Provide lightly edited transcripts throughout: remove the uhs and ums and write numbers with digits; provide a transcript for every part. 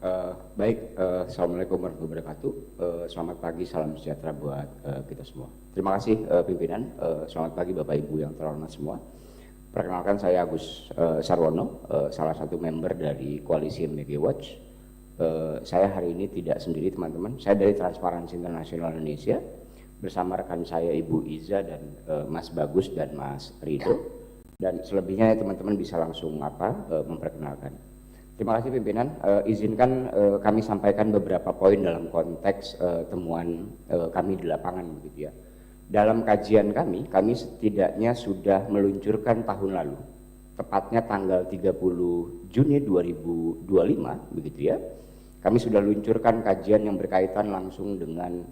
Assalamualaikum warahmatullahi wabarakatuh. Selamat pagi, salam sejahtera buat kita semua. Terima kasih pimpinan. Selamat pagi Bapak Ibu yang terhormat semua. Perkenalkan saya Agus Sarwono, salah satu member dari Koalisi MBG Watch. Saya hari ini tidak sendiri teman-teman. Saya dari Transparansi Internasional Indonesia bersama rekan saya Ibu Iza dan Mas Bagus dan Mas Rido. Dan selebihnya teman-teman bisa langsung memperkenalkan. Terima kasih pimpinan. Izinkan kami sampaikan beberapa poin dalam konteks temuan kami di lapangan begitu ya. Dalam kajian kami setidaknya sudah meluncurkan tahun lalu, tepatnya tanggal 30 Juni 2025 begitu ya. Kami sudah luncurkan kajian yang berkaitan langsung dengan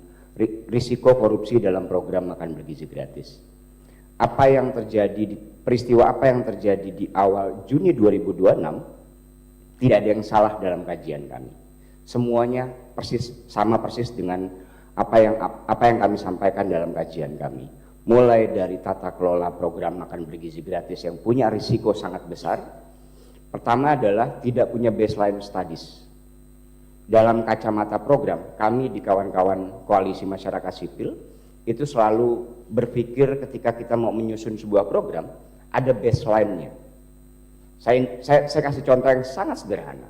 risiko korupsi dalam program makan bergizi gratis. Peristiwa apa yang terjadi di awal Juni 2026 tidak ada yang salah dalam kajian kami. Semuanya sama persis dengan apa yang kami sampaikan dalam kajian kami. Mulai dari tata kelola program makan bergizi gratis yang punya risiko sangat besar. Pertama adalah tidak punya baseline studies. Dalam kacamata program, kami di kawan-kawan koalisi masyarakat sipil itu selalu berpikir ketika kita mau menyusun sebuah program, ada baseline-nya. Saya kasih contoh yang sangat sederhana.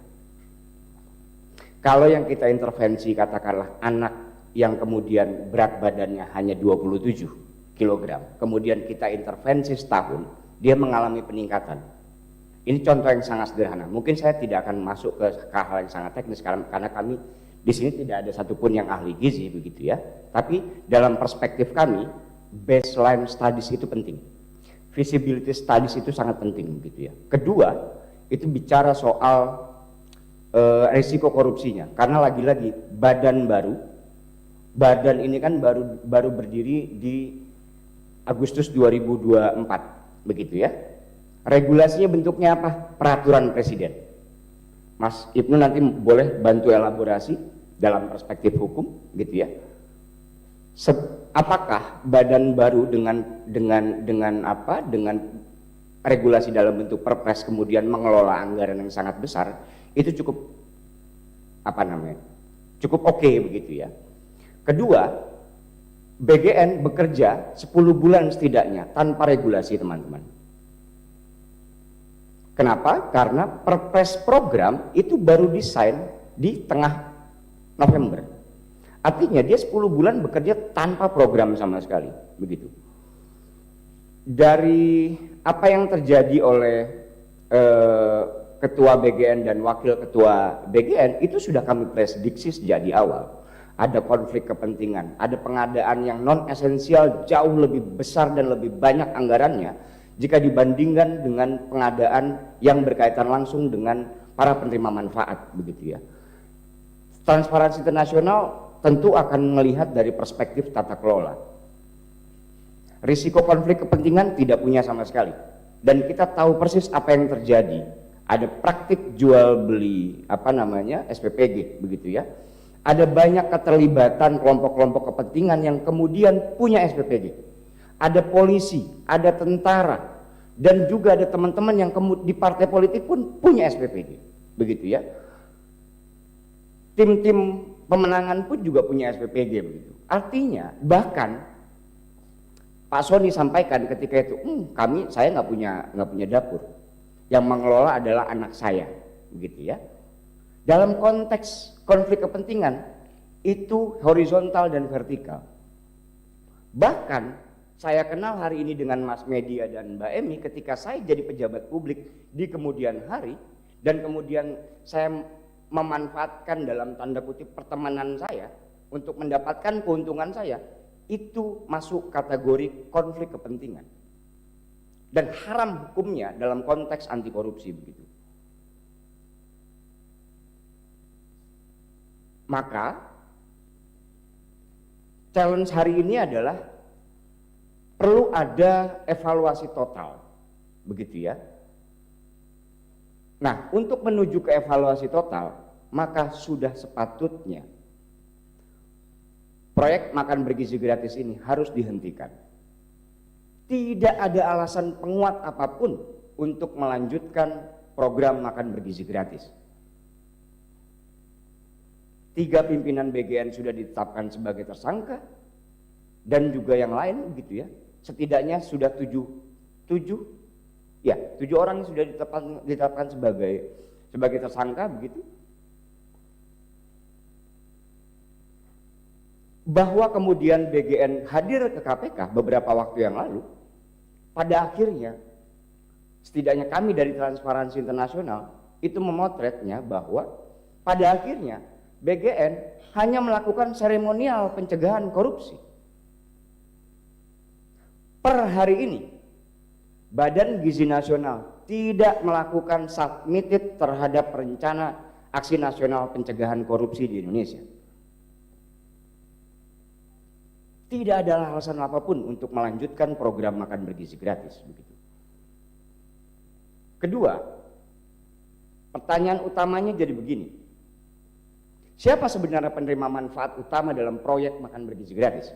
Kalau yang kita intervensi katakanlah anak yang kemudian berat badannya hanya 27 kg, kemudian kita intervensi setahun, dia mengalami peningkatan. Ini contoh yang sangat sederhana. Mungkin saya tidak akan masuk ke hal yang sangat teknis karena kami di sini tidak ada satupun yang ahli gizi begitu ya. Tapi dalam perspektif kami, baseline studies itu penting. Feasibility studies itu sangat penting gitu ya. Kedua, itu bicara soal risiko korupsinya. Karena lagi-lagi badan ini kan baru berdiri di Agustus 2024 begitu ya. Regulasinya bentuknya apa? Peraturan Presiden. Mas Ibnu nanti boleh bantu elaborasi dalam perspektif hukum gitu ya. Apakah badan baru dengan regulasi dalam bentuk perpres kemudian mengelola anggaran yang sangat besar itu cukup oke begitu ya. Kedua, BGN bekerja 10 bulan setidaknya tanpa regulasi teman-teman. Kenapa? Karena perpres program itu baru desain di tengah November. Artinya dia 10 bulan bekerja tanpa program sama sekali, begitu. Dari apa yang terjadi oleh ketua BGN dan wakil ketua BGN itu sudah kami prediksi sejak di awal. Ada konflik kepentingan, ada pengadaan yang non esensial jauh lebih besar dan lebih banyak anggarannya jika dibandingkan dengan pengadaan yang berkaitan langsung dengan para penerima manfaat, begitu ya. Transparansi Internasional tentu akan melihat dari perspektif tata kelola. Risiko konflik kepentingan tidak punya sama sekali. Dan kita tahu persis apa yang terjadi. Ada praktik jual beli SPPG begitu ya. Ada banyak keterlibatan kelompok-kelompok kepentingan yang kemudian punya SPPG. Ada polisi, ada tentara, dan juga ada teman-teman yang di partai politik pun punya SPPG. Begitu ya. Tim-tim pemenangan pun juga punya SPPG begitu. Artinya bahkan Pak Soni sampaikan ketika itu, saya nggak punya dapur, yang mengelola adalah anak saya, begitu ya. Dalam konteks konflik kepentingan itu horizontal dan vertikal. Bahkan saya kenal hari ini dengan Mas Media dan Mbak Emi ketika saya jadi pejabat publik di kemudian hari dan kemudian saya memanfaatkan dalam tanda kutip pertemanan saya untuk mendapatkan keuntungan saya, itu masuk kategori konflik kepentingan dan haram hukumnya dalam konteks anti korupsi begitu. Maka challenge hari ini adalah perlu ada evaluasi total begitu ya. Nah, untuk menuju ke evaluasi total, maka sudah sepatutnya proyek makan bergizi gratis ini harus dihentikan. Tidak ada alasan penguat apapun untuk melanjutkan program makan bergizi gratis. 3 pimpinan BGN sudah ditetapkan sebagai tersangka, dan juga yang lain gitu ya. Setidaknya sudah 7 orang yang sudah ditetapkan sebagai tersangka begitu. Bahwa kemudian BGN hadir ke KPK beberapa waktu yang lalu, pada akhirnya setidaknya kami dari Transparansi Internasional itu memotretnya bahwa pada akhirnya BGN hanya melakukan seremonial pencegahan korupsi. Per hari ini, Badan Gizi Nasional tidak melakukan submitted terhadap rencana aksi nasional pencegahan korupsi di Indonesia. Tidak ada alasan apapun untuk melanjutkan program makan bergizi gratis. Begitu. Kedua, pertanyaan utamanya jadi begini. Siapa sebenarnya penerima manfaat utama dalam proyek makan bergizi gratis?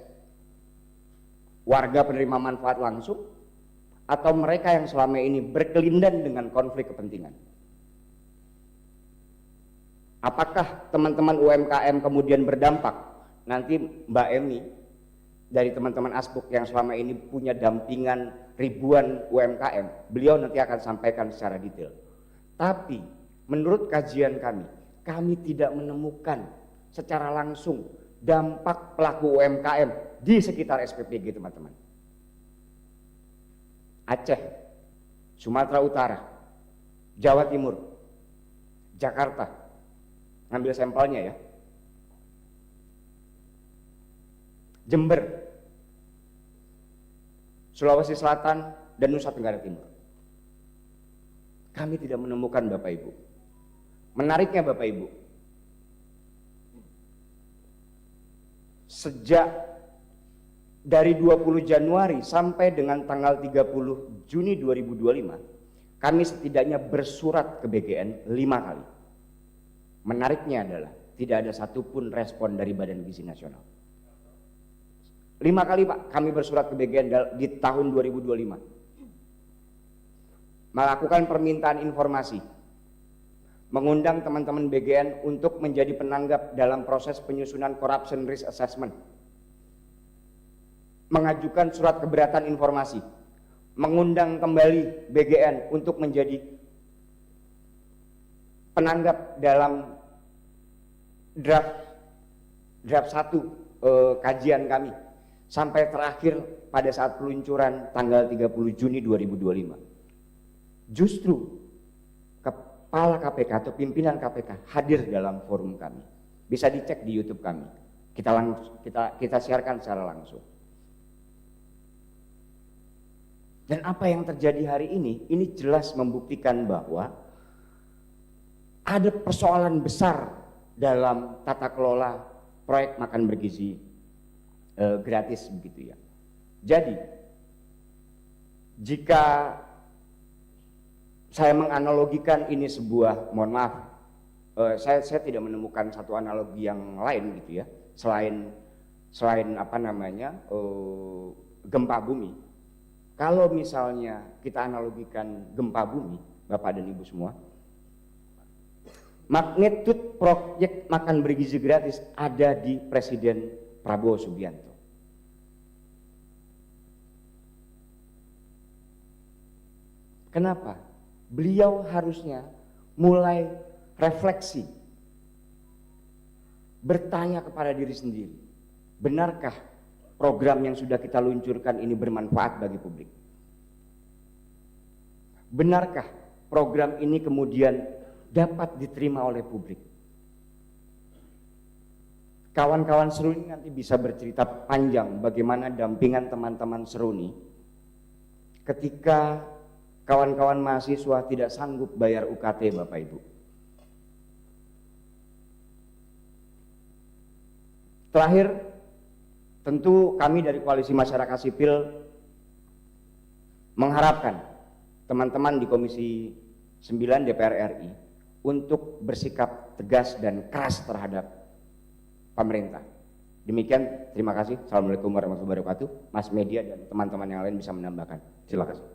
Warga penerima manfaat langsung atau mereka yang selama ini berkelindan dengan konflik kepentingan? Apakah teman-teman UMKM kemudian berdampak? Nanti Mbak Emi dari teman-teman Asbuk yang selama ini punya dampingan ribuan UMKM, beliau nanti akan sampaikan secara detail. Tapi menurut kajian kami tidak menemukan secara langsung dampak pelaku UMKM di sekitar SPPG, teman-teman. Aceh, Sumatera Utara, Jawa Timur, Jakarta, ngambil sampelnya ya. Jember, Sulawesi Selatan, dan Nusa Tenggara Timur. Kami tidak menemukan, Bapak Ibu. Menariknya Bapak Ibu, sejak dari 20 Januari sampai dengan tanggal 30 Juni 2025, kami setidaknya bersurat ke BGN 5 kali. Menariknya adalah tidak ada satupun respon dari Badan Gizi Nasional. 5 kali Pak kami bersurat ke BGN di tahun 2025, melakukan permintaan informasi, mengundang teman-teman BGN untuk menjadi penanggap dalam proses penyusunan Corruption Risk Assessment, mengajukan surat keberatan informasi, mengundang kembali BGN untuk menjadi penanggap dalam draft 1 kajian kami, sampai terakhir pada saat peluncuran tanggal 30 Juni 2025. Justru Kepala KPK atau pimpinan KPK hadir dalam forum kami. Bisa dicek di YouTube kami. Kita siarkan secara langsung. Dan apa yang terjadi hari ini jelas membuktikan bahwa ada persoalan besar dalam tata kelola proyek makan bergizi gratis begitu ya. Jadi jika saya menganalogikan ini sebuah, mohon maaf, saya tidak menemukan satu analogi yang lain gitu ya, selain apa namanya gempa bumi. Kalau misalnya kita analogikan gempa bumi, Bapak dan Ibu semua, magnitude proyek makan bergizi gratis ada di Presiden Prabowo Subianto. Kenapa? Beliau harusnya mulai refleksi, bertanya kepada diri sendiri, benarkah program yang sudah kita luncurkan ini bermanfaat bagi publik? Benarkah program ini kemudian dapat diterima oleh publik? Kawan-kawan Seruni nanti bisa bercerita panjang bagaimana dampingan teman-teman Seruni ketika kawan-kawan mahasiswa tidak sanggup bayar UKT, Bapak Ibu. Terakhir, tentu kami dari Koalisi Masyarakat Sipil mengharapkan teman-teman di Komisi 9 DPR RI untuk bersikap tegas dan keras terhadap pemerintah. Demikian, terima kasih. Assalamualaikum warahmatullahi wabarakatuh. Mas media dan teman-teman yang lain bisa menambahkan. Silakan.